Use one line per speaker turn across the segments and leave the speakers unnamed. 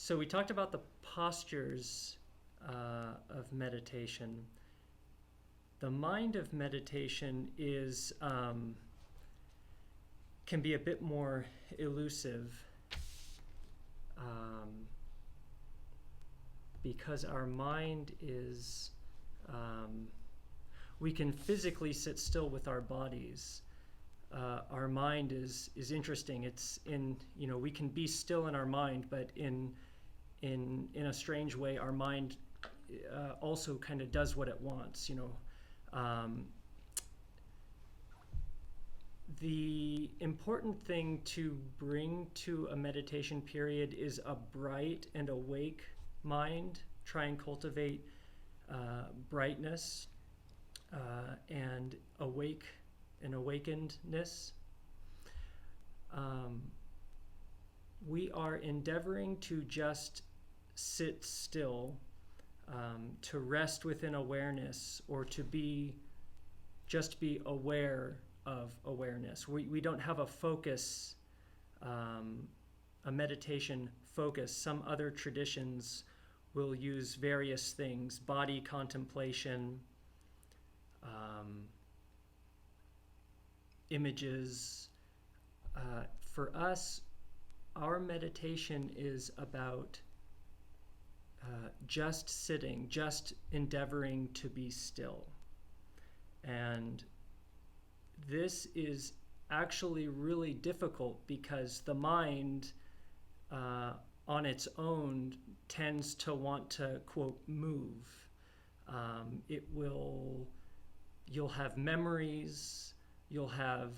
So we talked about the postures of meditation. The mind of meditation is can be a bit more elusive because our mind is we can physically sit still with our bodies. Our mind is interesting. It's in, we can be still in our mind, but in a strange way, our mind also kind of does what it wants. The important thing to bring to a meditation period is a bright and awake mind. Try and cultivate brightness and awakenedness. We are endeavoring to just sit still, to rest within awareness, or to just be aware of awareness. We don't have a focus, a meditation focus. Some other traditions will use various things, body contemplation, images. For us, our meditation is about just sitting, just endeavoring to be still. And this is actually really difficult because the mind on its own tends to want to, quote, move. You'll have memories, you'll have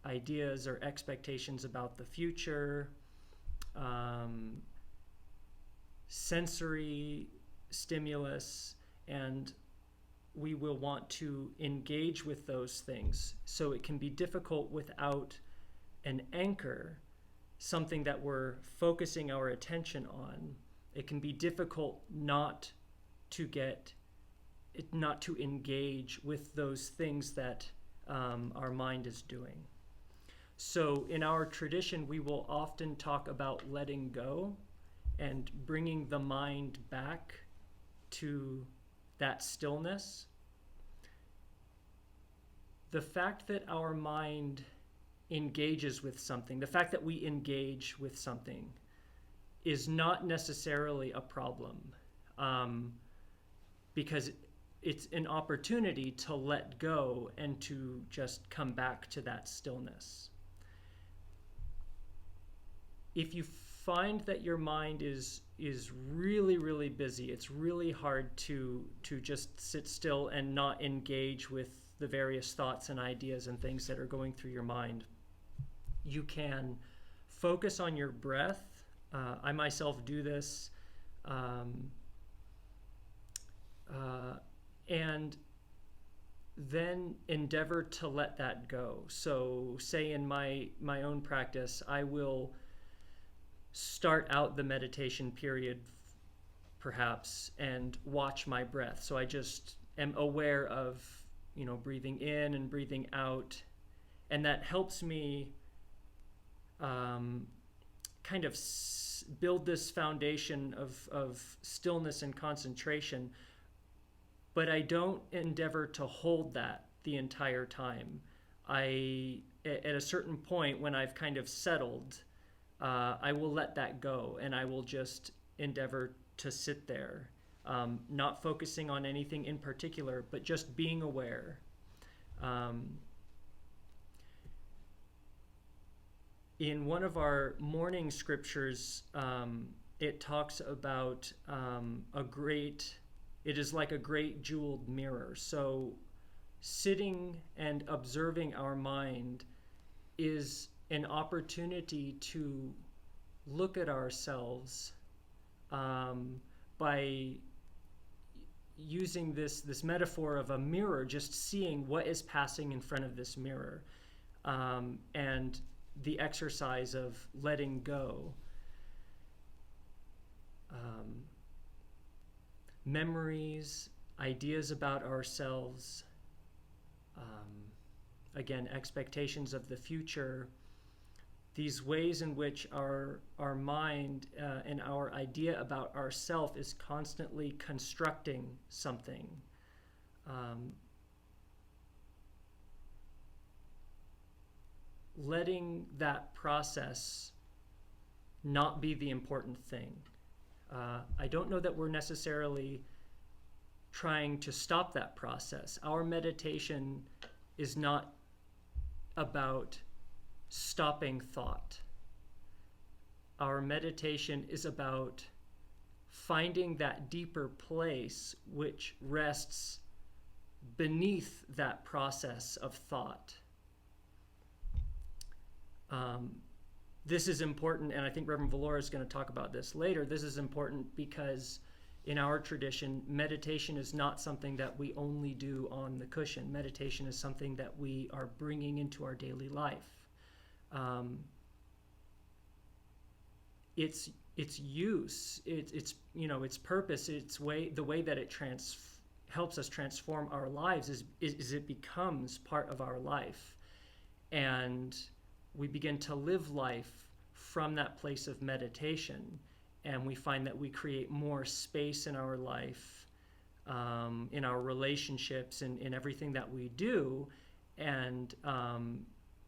ideas or expectations about the future, sensory stimulus, and we will want to engage with those things. So it can be difficult without an anchor, something that we're focusing our attention on. It can be difficult not to engage with those things that our mind is doing. So in our tradition, we will often talk about letting go and bringing the mind back to that stillness. The fact that our mind engages with something, the fact that we engage with something, is not necessarily a problem, because it's an opportunity to let go and to just come back to that stillness. If you find that your mind is really, really busy, it's really hard to just sit still and not engage with the various thoughts and ideas and things that are going through your mind, you can focus on your breath. I myself do this, and then endeavor to let that go. So say in my own practice, I will start out the meditation period perhaps and watch my breath. So I just am aware of, breathing in and breathing out. And that helps me kind of build this foundation of stillness and concentration. But I don't endeavor to hold that the entire time. At a certain point when I've kind of settled, I will let that go and I will just endeavor to sit there, not focusing on anything in particular, but just being aware. In one of our morning scriptures, it talks about it is like a great jeweled mirror. So sitting and observing our mind is an opportunity to look at ourselves by using this metaphor of a mirror, just seeing what is passing in front of this mirror, and the exercise of letting go. Memories, ideas about ourselves, again, expectations of the future, these ways in which our mind and our idea about ourself is constantly constructing something. Letting that process not be the important thing. I don't know that we're necessarily trying to stop that process. Our meditation is not about stopping thought. Our meditation is about finding that deeper place which rests beneath that process of thought. This is important, and I think Reverend Valora is going to talk about this later. This is important because in our tradition, meditation is not something that we only do on the cushion. Meditation is something that we are bringing into our daily life. Its use, its its purpose, the way that it helps us transform our lives is it becomes part of our life, and we begin to live life from that place of meditation, and we find that we create more space in our life, in our relationships, and in everything that we do, and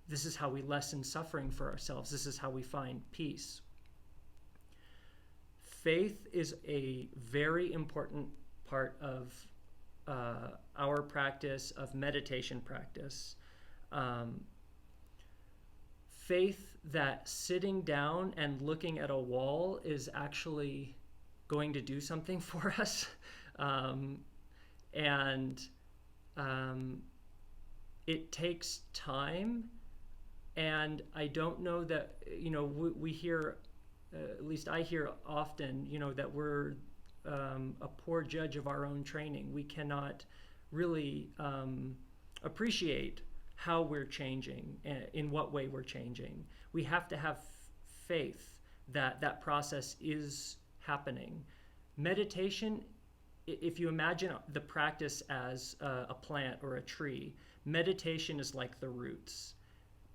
this is how we lessen suffering for ourselves. This is how we find peace. Faith is a very important part of our practice, of meditation practice. Faith that sitting down and looking at a wall is actually going to do something for us. It takes time. And I don't know that, we hear, at least I hear often, that we're a poor judge of our own training. We cannot really appreciate how we're changing, in what way we're changing. We have to have faith that that process is happening. Meditation, if you imagine the practice as a plant or a tree, meditation is like the roots.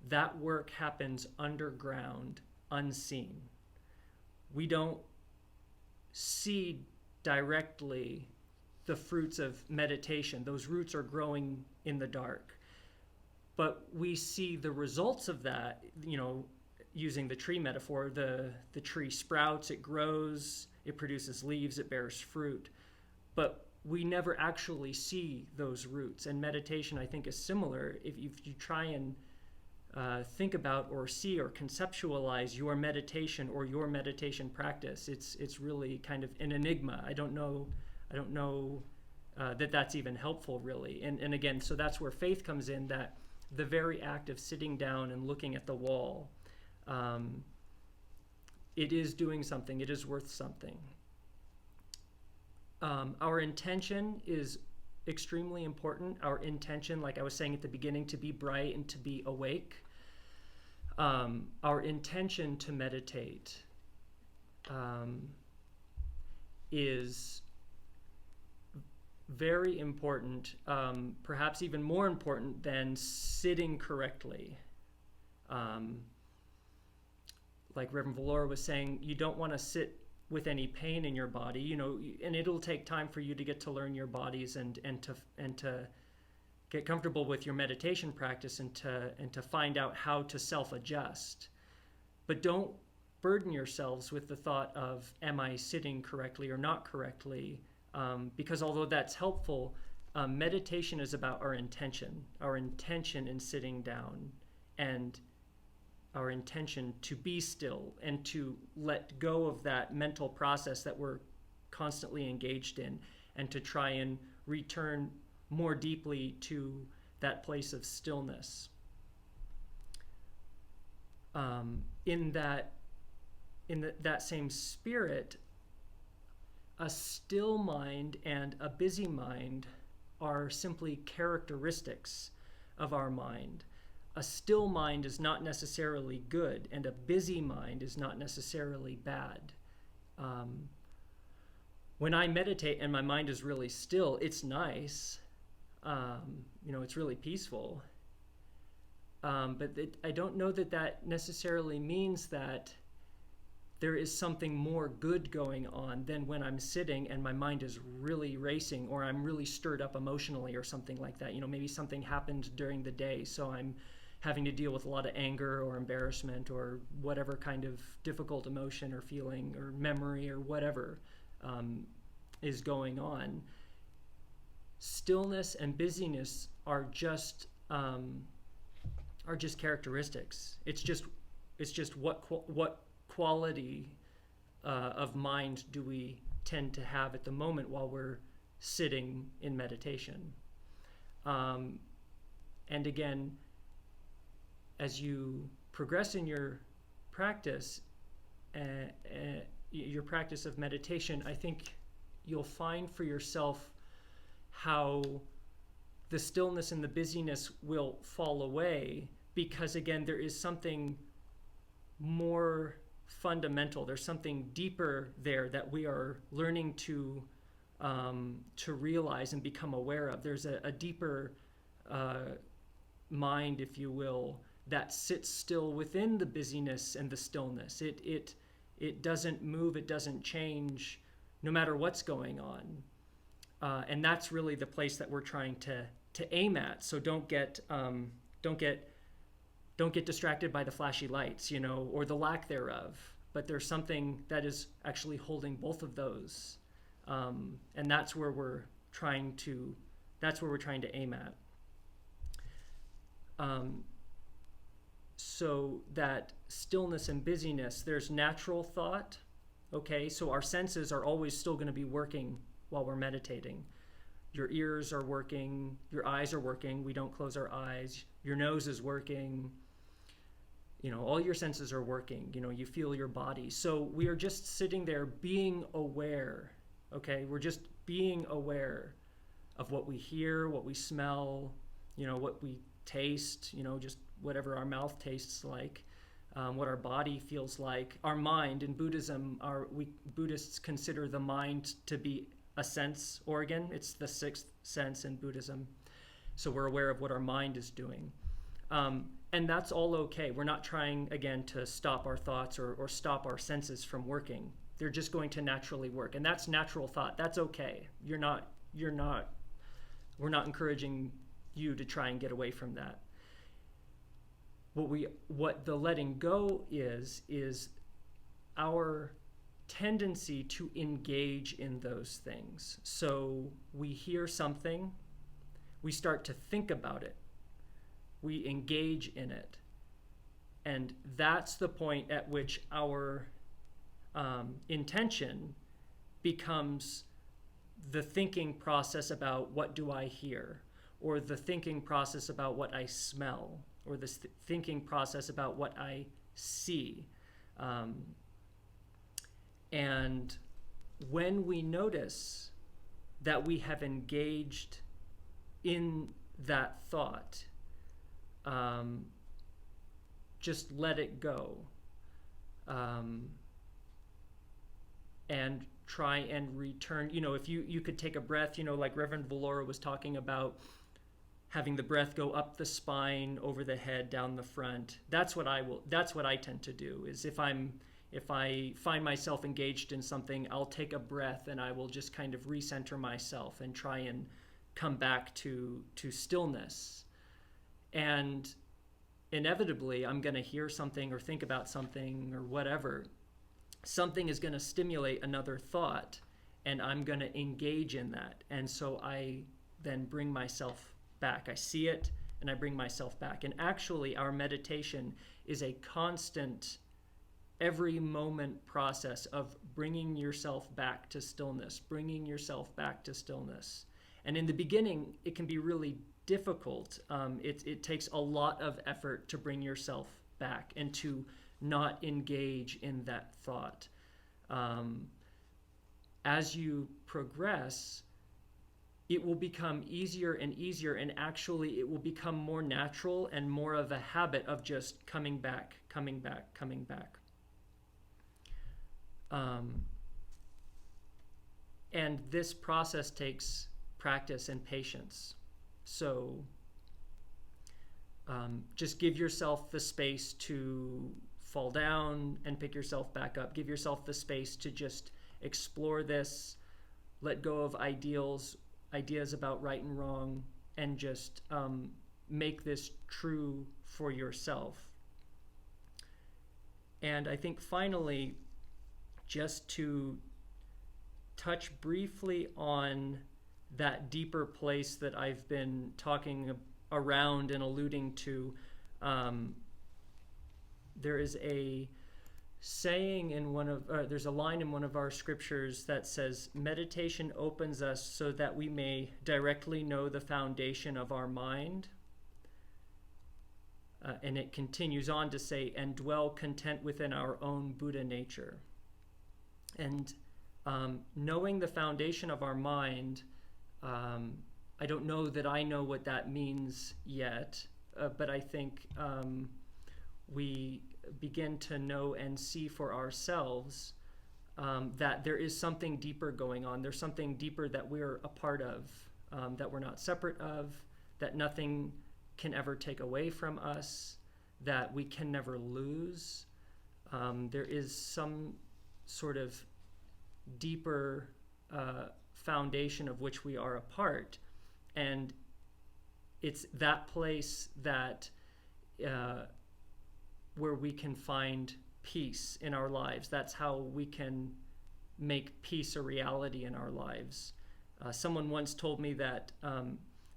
That work happens underground, unseen. We don't see directly the fruits of meditation. Those roots are growing in the dark. But we see the results of that, using the tree metaphor. The tree sprouts, it grows, it produces leaves, it bears fruit. But we never actually see those roots. And meditation, I think, is similar. If you try and think about or see or conceptualize your meditation or your meditation practice, it's really kind of an enigma. I don't know that that's even helpful, really. And again, so that's where faith comes in, that the very act of sitting down and looking at the wall, it is doing something, it is worth something. Our intention is extremely important. Our intention, like I was saying at the beginning, to be bright and to be awake. Our intention to meditate is very important, perhaps even more important than sitting correctly. Like Reverend Valora was saying, you don't want to sit with any pain in your body, and it'll take time for you to get to learn your bodies and to get comfortable with your meditation practice and to find out how to self-adjust. But don't burden yourselves with the thought of, am I sitting correctly or not correctly? Because although that's helpful, meditation is about our intention in sitting down, and our intention to be still and to let go of that mental process that we're constantly engaged in, and to try and return more deeply to that place of stillness. In that same spirit, a still mind and a busy mind are simply characteristics of our mind. A still mind is not necessarily good, and a busy mind is not necessarily bad. When I meditate and my mind is really still, it's nice. It's really peaceful. I don't know that that necessarily means that there is something more good going on than when I'm sitting and my mind is really racing, or I'm really stirred up emotionally or something like that. Maybe something happened during the day, so I'm having to deal with a lot of anger or embarrassment or whatever kind of difficult emotion or feeling or memory or whatever is going on. Stillness and busyness are just characteristics. It's just what quality of mind do we tend to have at the moment while we're sitting in meditation. And again, as you progress in your practice of meditation, I think you'll find for yourself how the stillness and the busyness will fall away, because again, there is something more fundamental. There's something deeper there that we are learning to realize and become aware of. There's a deeper mind, if you will, that sits still within the busyness and the stillness. It doesn't move, it doesn't change, no matter what's going on. And that's really the place that we're trying to aim at. So don't get distracted by the flashy lights, or the lack thereof. But there's something that is actually holding both of those, and that's where we're trying to aim at. So that stillness and busyness, there's natural thought. Okay, so our senses are always still going to be working while we're meditating. Your ears are working, your eyes are working. We don't close our eyes. Your nose is working. All your senses are working. You feel your body. So we are just sitting there being aware. Okay, we're just being aware of what we hear, what we smell, what we taste, just whatever our mouth tastes like, what our body feels like. Our mind in Buddhism, Buddhists consider the mind to be a sense organ. It's the sixth sense in Buddhism. So we're aware of what our mind is doing. And that's all okay. We're not trying, again, to stop our thoughts or stop our senses from working. They're just going to naturally work. And that's natural thought. That's okay. We're not encouraging you to try and get away from that. What the letting go is our tendency to engage in those things. So we hear something, we start to think about it, we engage in it, and that's the point at which our intention becomes the thinking process about what do I hear, or the thinking process about what I smell, or the thinking process about what I see. And when we notice that we have engaged in that thought, just let it go, and try and return. If you could take a breath, like Reverend Valora was talking about, having the breath go up the spine, over the head, down the front. That's what I tend to do, is if I find myself engaged in something, I'll take a breath and I will just kind of recenter myself and try and come back to stillness. And inevitably, I'm going to hear something or think about something or whatever. Something is going to stimulate another thought, and I'm going to engage in that. And so I then bring myself back. I see it, and I bring myself back. And actually, our meditation is a constant, every moment process of bringing yourself back to stillness, bringing yourself back to stillness. And in the beginning, it can be really difficult. It takes a lot of effort to bring yourself back and to not engage in that thought. As you progress, it will become easier and easier, and actually it will become more natural and more of a habit of just coming back. And this process takes practice and patience. So just give yourself the space to fall down and pick yourself back up. Give yourself the space to just explore this, let go of ideas about right and wrong, and just make this true for yourself. And I think finally, just to touch briefly on that deeper place that I've been talking around and alluding to, there is a saying in there's a line in one of our scriptures that says, meditation opens us so that we may directly know the foundation of our mind. And it continues on to say, and dwell content within our own Buddha nature. And knowing the foundation of our mind, I don't know that I know what that means yet, but I think we begin to know and see for ourselves that there is something deeper going on. There's something deeper that we're a part of, that we're not separate of, that nothing can ever take away from us, that we can never lose. There is some sort of deeper foundation of which we are a part, and it's that place that where we can find peace in our lives. That's how we can make peace a reality in our lives. Someone once told me that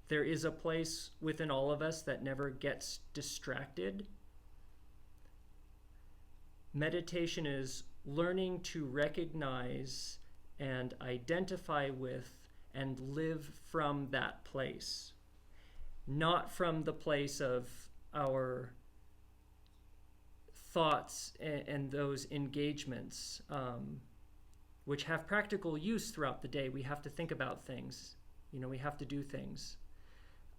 there is a place within all of us that never gets distracted. Meditation is learning to recognize and identify with and live from that place, not from the place of our thoughts and those engagements, which have practical use throughout the day. We have to think about things, we have to do things.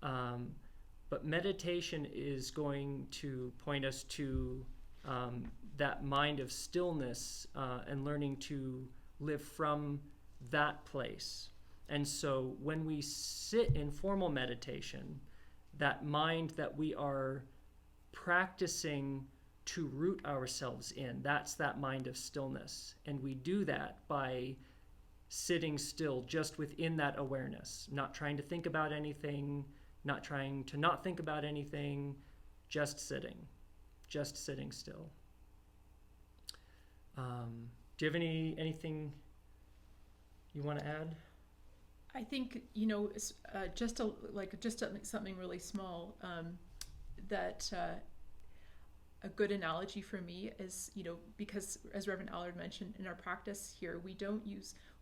But meditation is going to point us to that mind of stillness and learning to live from that place. And so when we sit in formal meditation, that mind that we are practicing to root ourselves in, that's that mind of stillness. And we do that by sitting still just within that awareness, not trying to think about anything, not trying to not think about anything, just sitting still. Do you have anything you want to add?
I think something really small. That a good analogy for me is because as Reverend Allard mentioned, in our practice here we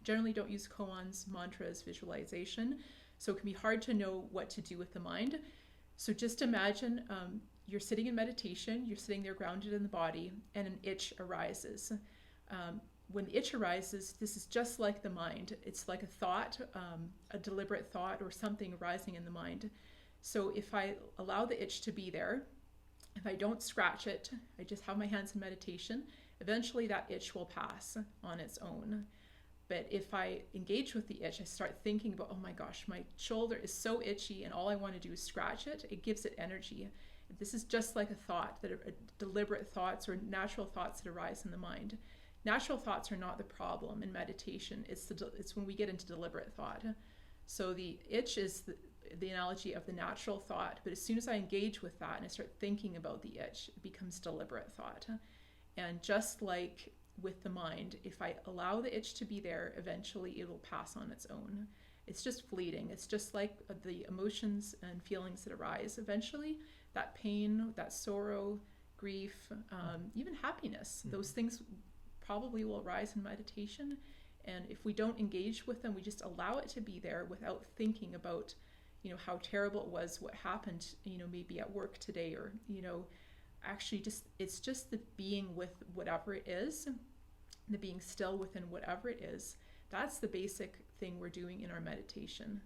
generally don't use koans, mantras, visualization, so it can be hard to know what to do with the mind. So just imagine you're sitting in meditation, you're sitting there grounded in the body, and an itch arises. When the itch arises, this is just like the mind. It's like a thought, a deliberate thought or something arising in the mind. So if I allow the itch to be there, if I don't scratch it, I just have my hands in meditation, eventually that itch will pass on its own. But if I engage with the itch, I start thinking about, oh my gosh, my shoulder is so itchy and all I want to do is scratch it, it gives it energy. This is just like a thought, deliberate thoughts or natural thoughts that arise in the mind. Natural thoughts are not the problem in meditation. It's when we get into deliberate thought. So the itch is the analogy of the natural thought, but as soon as I engage with that and I start thinking about the itch, it becomes deliberate thought. And just like with the mind, if I allow the itch to be there, eventually it will pass on its own. It's just fleeting. It's just like the emotions and feelings that arise. Eventually, that pain, that sorrow, grief, even happiness, those things probably will arise in meditation. And if we don't engage with them, we just allow it to be there without thinking about how terrible it was, what happened, maybe at work today, or, actually it's just the being with whatever it is, the being still within whatever it is. That's the basic thing we're doing in our meditation,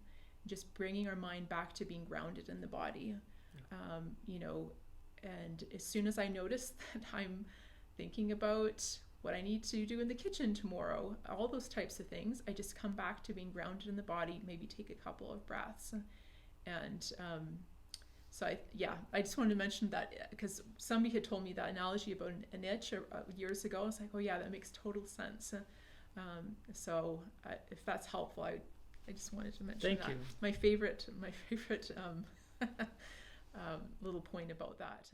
just bringing our mind back to being grounded in the body. And as soon as I notice that I'm thinking about what I need to do in the kitchen tomorrow, all those types of things, I just come back to being grounded in the body, maybe take a couple of breaths. And So I just wanted to mention that because somebody had told me that analogy about an itch years ago. I was like, oh yeah, that makes total sense. If that's helpful, I just wanted to mention
Thank
that.
you.
My favorite little point about that.